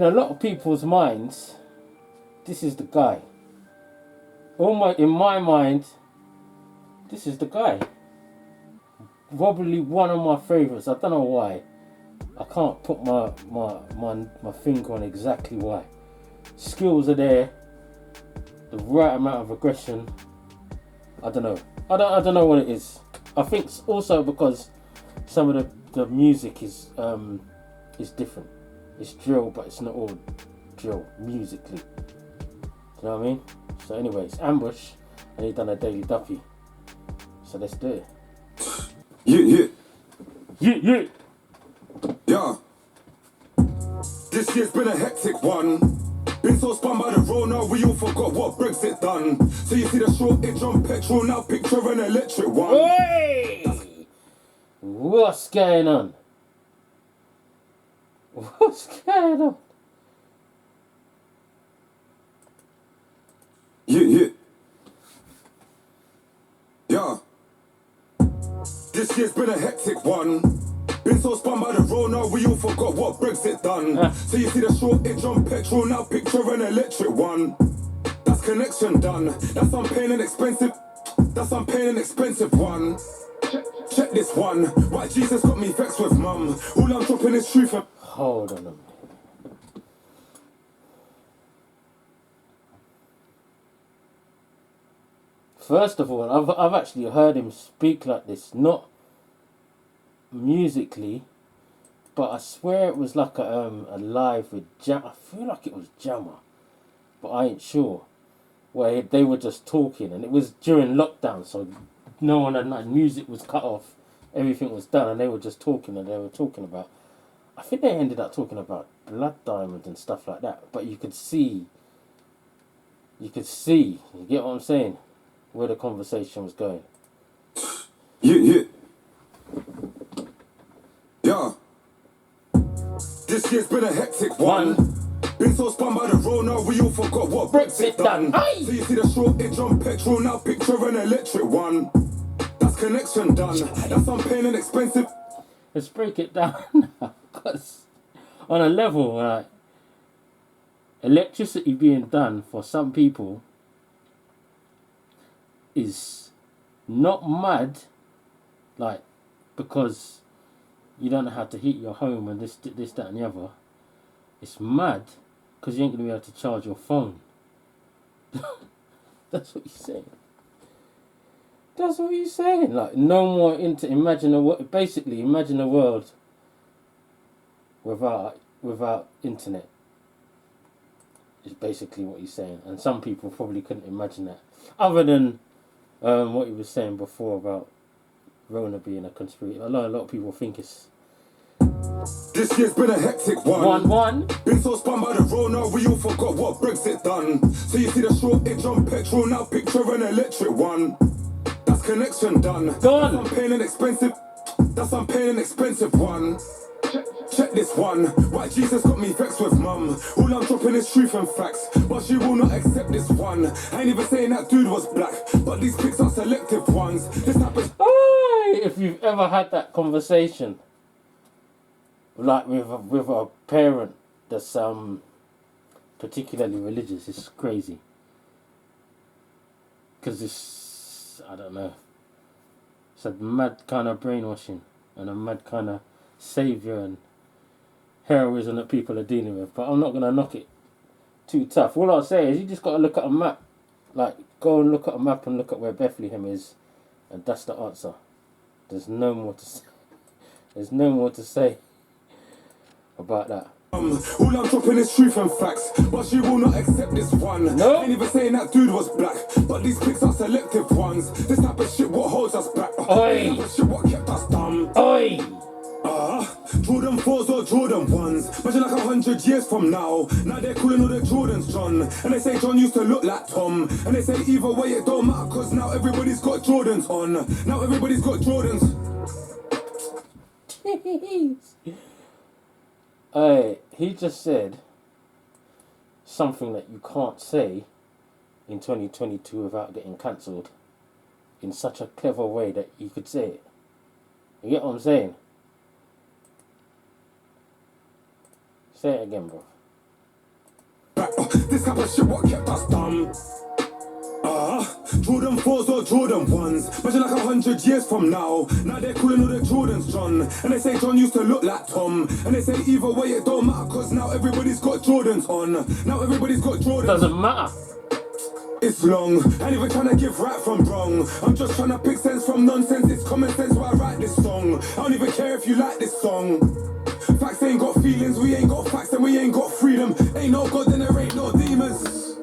a lot of people's minds, this is the guy. In my mind, this is the guy. Probably one of my favourites. I don't know why. I can't put my finger on exactly why. Skills are there. The right amount of aggression. I don't know. I don't know what it is. I think it's also because some of the music is different. It's drill, but it's not all drill musically. Do you know what I mean? So anyways, Ambush, and he done a Daily Duppy. So let's do it. Yeah. This year's been a hectic one. Been so spun by the Rona, we all forgot what Brexit done. So you see the shortage on petrol, now picture an electric one. Hey! What's going on? What's going on? Yeah. This year's been a hectic one. Been so spun by the Rona, we all forgot what Brexit done. So you see the shortage on petrol, now picture an electric one. That's connection done. That's I'm paying an expensive one. Check this one. Why Jesus got me vexed with mum. All I'm dropping is truth. Hold on a minute. First of all, I've actually heard him speak like this, not musically, but I swear it was like a live with Jam. I feel like it was Jammer, but I ain't sure. Where they were just talking, and it was during lockdown, so no one had music was cut off, everything was done, and they were just talking, and they were talking about. I think they ended up talking about blood diamonds and stuff like that. But you could see. You get what I'm saying? Where the conversation was going. Yeah. This year's been a hectic one. Been so spun by the Rona, we all forgot what Brexit done. So you see the shortage on petrol, now picture an electric one. That's connection done. That's I'm paying an expensive. Let's break it down now, because on a level, like, electricity being done for some people is not mad, like, because you don't know how to heat your home and this, that and the other. It's mad because you ain't going to be able to charge your phone. That's what he's saying. That's what he's saying. Like, no more imagine a world without internet. Is basically what he's saying, and some people probably couldn't imagine that. Other than what he was saying before about Rona being a conspiracy, a lot of people think it's. This year's been a hectic one. One. Been so spun by the Rona, we all forgot what Brexit done. So you see the shortage on petrol, now picture an electric one. That's connection done. Gone. I'm paying an expensive one. Check this one. Why Jesus got me vexed with mum. All I'm dropping is truth and facts, but she will not accept this one. I ain't even saying that dude was black, but these pics are selective ones. This happens. If you've ever had that conversation, like with a parent that's particularly religious, it's crazy. Because it's, I don't know, it's a mad kind of brainwashing and a mad kind of saviour and heroism that people are dealing with. But I'm not going to knock it too tough. All I'll say is you just got to look at a map. Like, go and look at a map and look at where Bethlehem is, and that's the answer. There's no more to say. There's no more to say about that. All I'm dropping is truth and facts, but she will not accept this one. No. I ain't even saying that dude was black, but these pics are selective ones. This type of shit what holds us back. Oi. This type of shit what kept us dumb. Oi! Jordan 4s or Jordan 1s. Imagine like 100 years from now. Now they're calling all the Jordans John. And they say John used to look like Tom. And they say either way it don't matter, cause now everybody's got Jordans on. Now everybody's got Jordans. He just said something that you can't say in 2022 without getting cancelled in such a clever way that you could say it. You get what I'm saying? Say it again, bro. type of shit what kept us dumb. Jordan 4s or Jordan 1s. Imagine like 100 years from now. Now they're calling all the Jordans John. And they say John used to look like Tom. And they say either way it don't matter, cause now everybody's got Jordans on. Now everybody's got Jordans. Doesn't matter. It's long, ain't even trying to give right from wrong. I'm just trying to pick sense from nonsense. It's common sense why I write this song. I don't even care if you like this song. Facts ain't got feelings, we ain't got facts and we ain't got freedom. Ain't no God then there ain't no demons.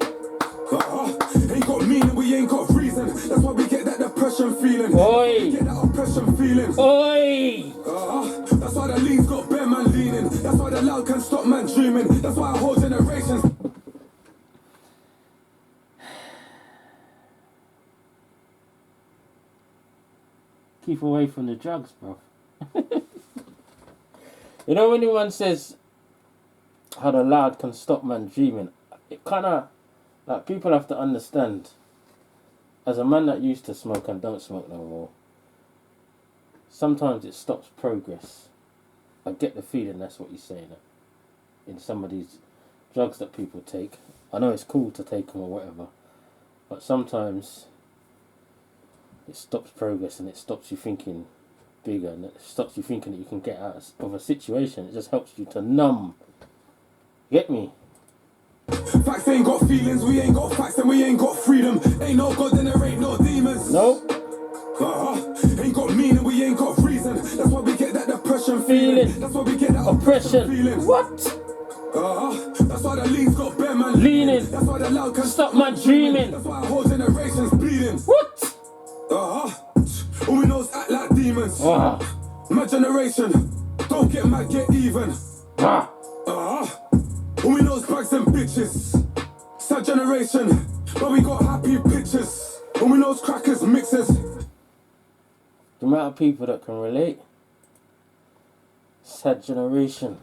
Ain't got meaning, we ain't got reason. That's why we get that depression feeling. Oi! We get that oppression feeling. Oi! That's why the lean's got bare man leaning. That's why the loud can stop man dreaming. That's why a whole generation's keep away from the drugs, bro. You know when anyone says how the loud can stop man dreaming, it kind of, like, people have to understand, as a man that used to smoke and don't smoke no more, sometimes it stops progress. I get the feeling that's what you're saying in some of these drugs that people take. I know it's cool to take them or whatever, but sometimes it stops progress and it stops you thinking bigger and it stops you thinking that you can get out of a situation. It just helps you to numb. Get me? Facts ain't got feelings, we ain't got facts and we ain't got freedom. Ain't no God then there ain't no demons. Nope. Ain't got meaning, we ain't got reason. That's why we get that depression feeling. That's why we get that oppression feeling. What? That's why the lean's got bare man leaning. That's why the loud can stop man dreaming. That's why a whole generation's bleeding. What? All we know is act like demons. My generation, don't get mad, get even. All we know is bags and bitches. Sad generation, but we got happy pictures. All we know is crackers, mixers. The amount of people that can relate. Sad generation,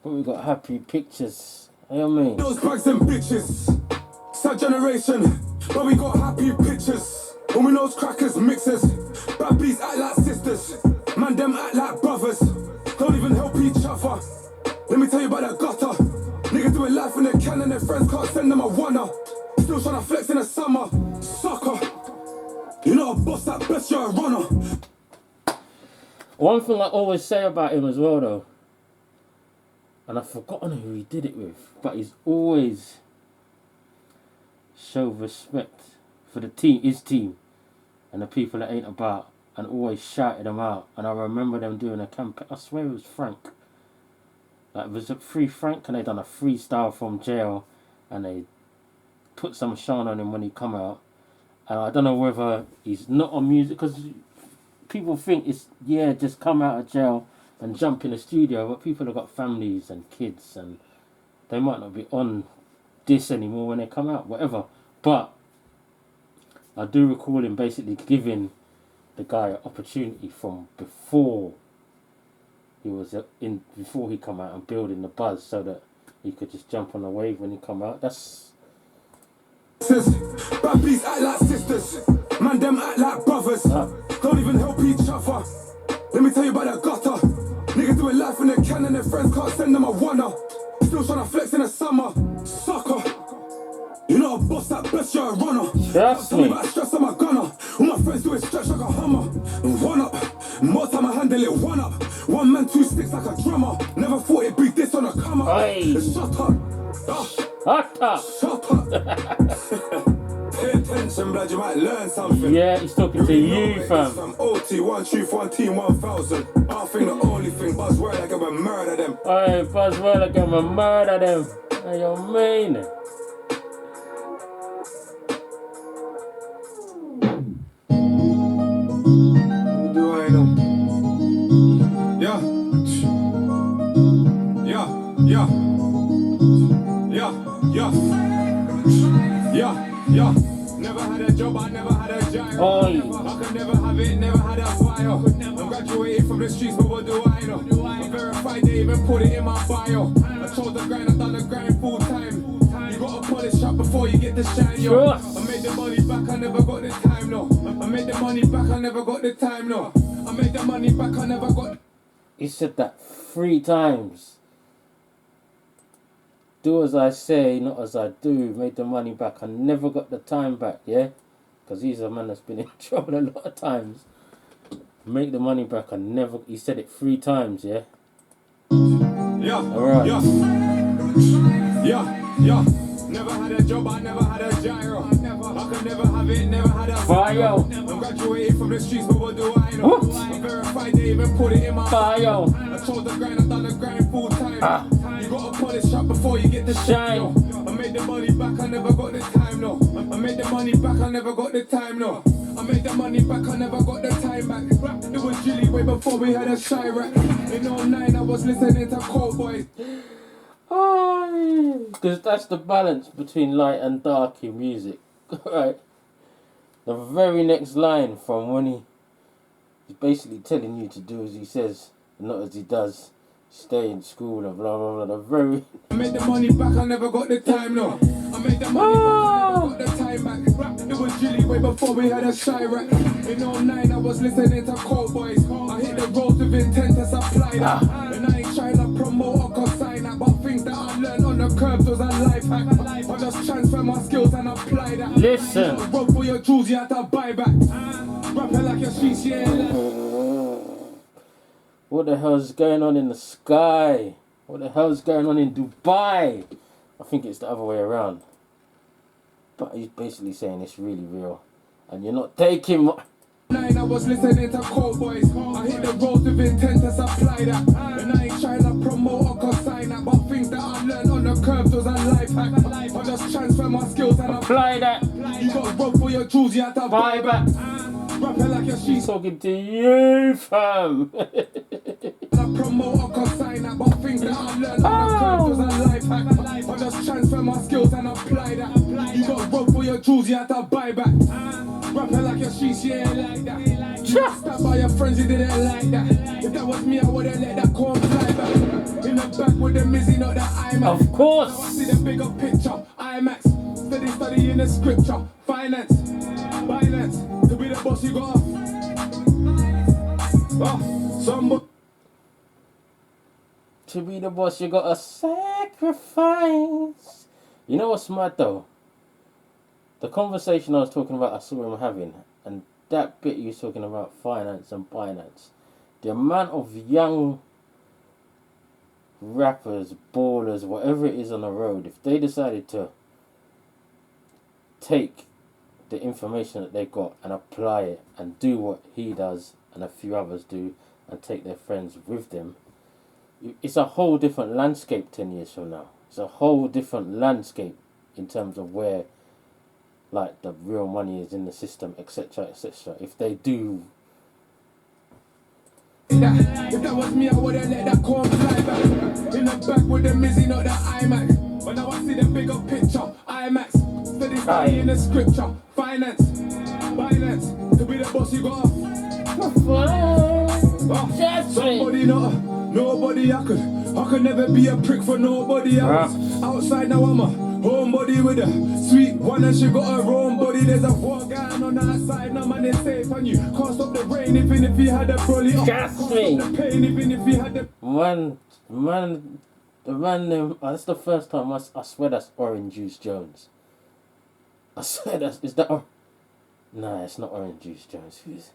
but we got happy pictures. You know what I mean? Those bags and bitches. Sad generation, but we got happy pictures. All we know is crackers, mixers. Bad bees act like sisters. Man, them act like brothers. Don't even help each other. Let me tell you about that gutter. Niggas doing life in the can and their friends can't send them a wanna. Still trying to flex in the summer. Sucker. You're not a boss at best, you're a runner. One thing I always say about him as well though, and I've forgotten who he did it with, but he's always showed respect for the team, his team, and the people that ain't about, and always shouted them out. And I remember them doing a campaign, I swear it was Frank. Like, was it Free Frank? And they done a freestyle from jail, and they put some shine on him when he come out. And I don't know whether he's not on music, because people think it's, yeah, just come out of jail and jump in the studio, but people have got families and kids, and they might not be on this anymore when they come out, whatever. But I do recall him basically giving the guy an opportunity from before he was before he come out, and building the buzz so that he could just jump on the wave when he come out. That's bad bees act like sisters. Man, them act like brothers. Don't even help each other. Let me tell you about that gutter. Niggas doing life in the can and their friends can't send them a wanna. Still trying to flex in the summer. Sucker. You're not a boss at best, you're a runner. Trust me. About stress, I'm a gunner. All my friends do is stretch like a hammer. One up. More time I handle it, one up. One man, two sticks like a drummer. Never thought it'd be this on a come up. Hey. Shut up. Shut up. Shut up. Pay attention, blood, you might learn something. Yeah, he's talking to you, fam. From OT, one truth, one team, 1,000. I think the only thing buzzword I can murder them. Hey, buzzword, I can murder them. Hey, you mean? Do I know? Yeah. Yeah. Never had a job, I never had a gyro. Oi. I could never have it, never had a fire. I'm graduated from the streets, but what do I know? I'm verified, they even put it in my bio. I chose the grind, I've done the grind full time. You gotta polish up before you get the shine, yo. I made the money back, I never got the time, no. I made the money back, I never got the time, no. I made the money back, I never got. He said that 3 times. Do as I say, not as I do. Made the money back. I never got the time back, yeah? Because he's a man that's been in trouble a lot of times. Make the money back. I never... He said it 3 times, yeah? Yeah. Alright. Yeah. Never had a job, I never had a gyro. I could never have it, never had a Bio. I'm graduated from the streets, but what do I know? What? I'm verified, they even put it in my Bio. I chose the grind, I've done the grind full time. You gotta polish up before you get the Shine. I made the money back, I never got the time, no. I made the money back, I never got the time, no. I made the money back, I never got the time back. It was Jilly way before we had a shy rack. In 09, I was listening to Cold Boys. Because that's the balance between light and dark in music. Right? The very next line from when he's basically telling you to do as he says, and not as he does. Stay in school and blah blah blah. The very... I made the money back, I never got the time, no. I made the money back, I never got the time back. It was Jilly way before we had a shy rack. In 09, I was listening to Cold Boys. I hit the road with intent to supply that. And I ain't trying to promote or consign that, but things that I learned on the curbs was a life hack. I just transfer my skills and apply that. Listen. Road for your jewels, you had to buy back. Rapping like your streets, yeah. What the hell's going on in the sky? What the hell's going on in Dubai? I think it's the other way around. But he's basically saying it's really real. And you're not taking... I was listening to Cold Boys. I hit the road with intent to supply that. And I ain't trying to promote or consign that, but things that I learned on the curbs was a life hack. I just transfer my skills and apply that. You got road for your jewels, you have to buy back. Rapping like your sheets. Talking to you, fam. I promote or consign that, but things that I learned on the curbs was a life hack. I just transfer my skills and apply that. You got road for your jewels, you have to buy back. Rapping like your sheets, yeah, like that. Stabbed by your friends, you didn't like that. If that was me, I wouldn't let that corn fly back. In the back with the Mizzy, not the IMAX. Of course. Now I see the bigger picture, IMAX. Steady studying the scripture, finance, finance. To be the boss, you got somebody. To be the boss, you gotta sacrifice. You know what's mad though? The conversation I was talking about, I saw him having, and that bit he was talking about finance and finance. The amount of young rappers, ballers, whatever it is on the road, if they decided to take the information that they got and apply it and do what he does and a few others do and take their friends with them, it's a whole different landscape 10 years from now. It's a whole different landscape in terms of where like the real money is in the system, etc, etc. If they do... If that was me, I wouldn't let that corn fly back. In the back with the Mizzy, not the IMAX. But now I see the bigger picture, IMAX. Steady studying the scripture, finance, finance. To be the boss, you got somebody not, nobody I could never be a prick for nobody else. Outside now I'm a homebody with a sweet one and she got her own body. There's a war going on outside, now man is safe on you. Can't stop the rain even if he had a brolly. Can't stop the pain even if he had the... That's the first time I swear that's Orange Juice Jones. I swear that's... Is that... Nah, it's not Orange Juice Jones. Who's...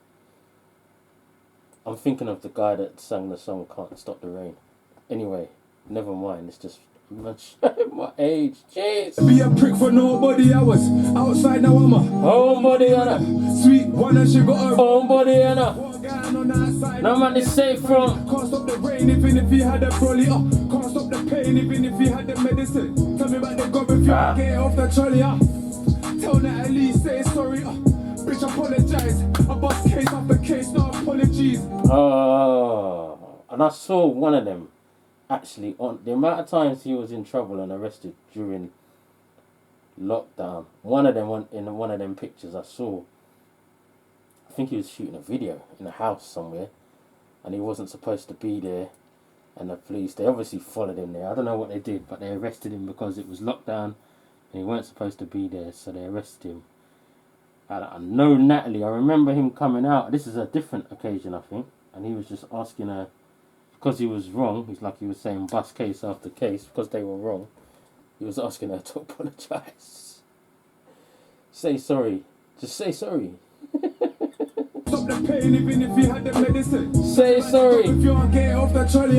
I'm thinking of the guy that sang the song Can't Stop the Rain. Anyway, never mind. It's just my age. Jeez. Be a prick for nobody. I was outside now I'm a homebody on her. Sweet one and she got her homebody on her. No man is safe from. Can't stop the rain even if he had a brolly. Can't stop the pain even if he had the medicine. Tell me about the gob if you get off the trolley. Tell Natalie say sorry. Bitch apologize. I bust case after case, no apologies. And I saw one of them actually on the amount of times he was in trouble and arrested during lockdown. One of them in one of them pictures I saw, I think he was shooting a video in a house somewhere and he wasn't supposed to be there, and the police, they obviously followed him there. I don't know what they did, but they arrested him because it was lockdown and he weren't supposed to be there, so they arrested him. I know Natalie, I remember him coming out, this is a different occasion I think, and he was just asking her, because he was wrong, he was saying bust case after case because they were wrong, He was asking her to apologise. Say sorry. Just say sorry. Stop the pain even if you had the medicine. Say sorry. If you aren't getting off the trolley,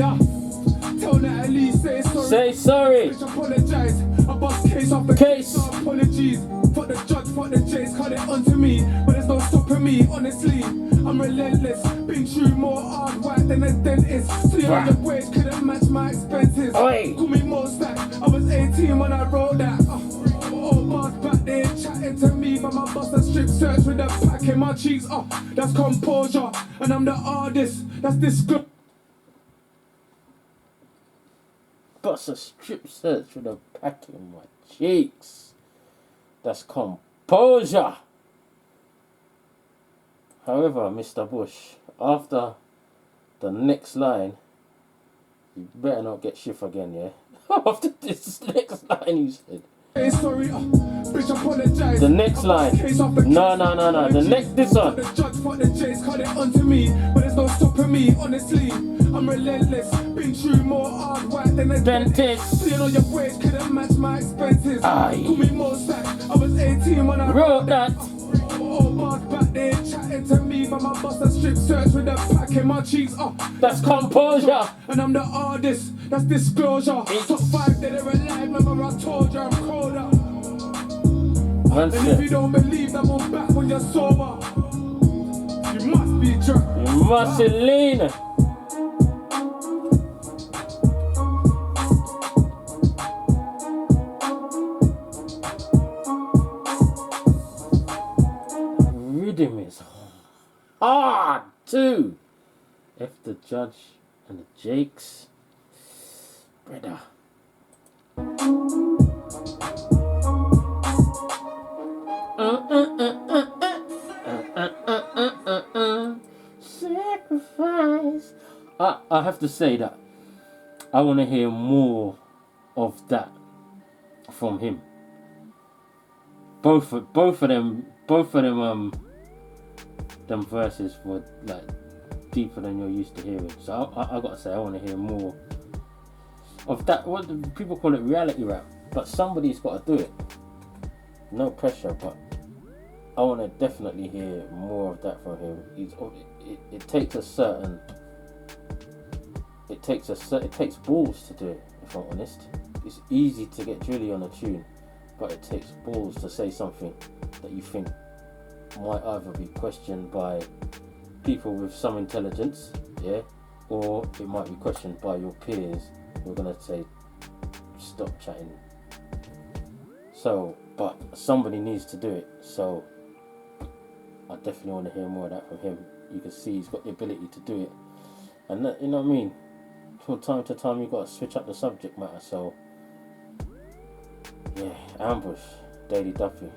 tell Natalie, say sorry. Say sorry. Bitch, apologise. I bust case off the Case. No apologies. Fuck the judge, fuck the chase, cut it onto me. But there's no stopping me, honestly. I'm relentless. Been through more hard work than a dentist. 300 wage couldn't match my expenses. Oi. Call me more stack. I was 18 when I wrote that. All bars back there chatting to me, but my boss a strip search with a pack in my cheeks. That's composure, and I'm the artist. That's disclosure. Bust a strip search with a pack in my cheeks. That's composure. However, Mr. Bush, after the next line, you better not get shift again, yeah? After this next line you said. Hey, sorry, bitch, apologize. The next line. No. This one. The judge, fuck the chase, cut it onto me. But there's no stopping me, honestly. I'm relentless. Been through more hard work than a Dentist. Seeing on your wage couldn't match my expenses. Aye. Call me more stack. I was 18 when I Wrote that. All bars back there chatting to me, but my boss a strip search with a pack in my cheeks. That's composure. And I'm the artist. That's disclosure. Top 5 dead or alive. Remember I told you I'm colder. Man And if said, you don't believe that I'm back when you're sober, you must be drunk. you must lean. Rhythm is hard too. F the judge and the Jakes. Brother. Sacrifice. I have to say that I want to hear more of that from him. Both of them them verses were like deeper than you're used to hearing. So I gotta say I want to hear more of that. What people call it, reality rap, but somebody's got to do it. No pressure, but I want to definitely hear more of that from him. It takes balls to do it. If I'm honest, it's easy to get drilly on a tune, but it takes balls to say something that you think might either be questioned by people with some intelligence, yeah, or it might be questioned by your peers who are gonna say, stop chatting. So, but somebody needs to do it, so I definitely want to hear more of that from him. You can see he's got the ability to do it, and that, you know what I mean, from time to time you've got to switch up the subject matter. So yeah, Ambush, Daily Duppy.